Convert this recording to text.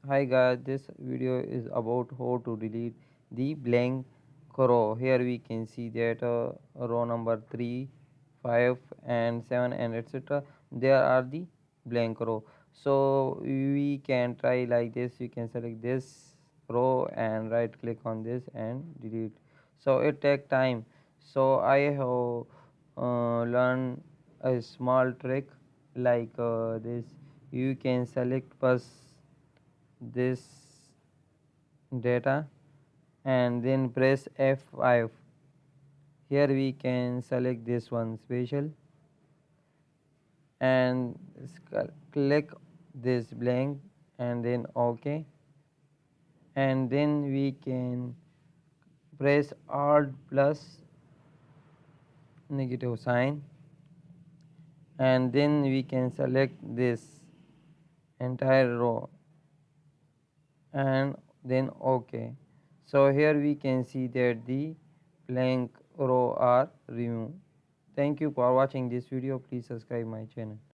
Hi guys, this video is about how to delete the blank row. Here we can see that row number 3, 5 and 7 and etc. There are the blank row. So we can try like this. You can select this row and right click on this and delete. So it take time. So I have learned a small trick like this. You can select first this data and then press F5. Here we can select this one special and click this blank and then OK, and then we can press Alt plus negative sign and then we can select this entire row and then OK. So here we can see that the blank row are removed. Thank you for watching this video. Please subscribe my channel.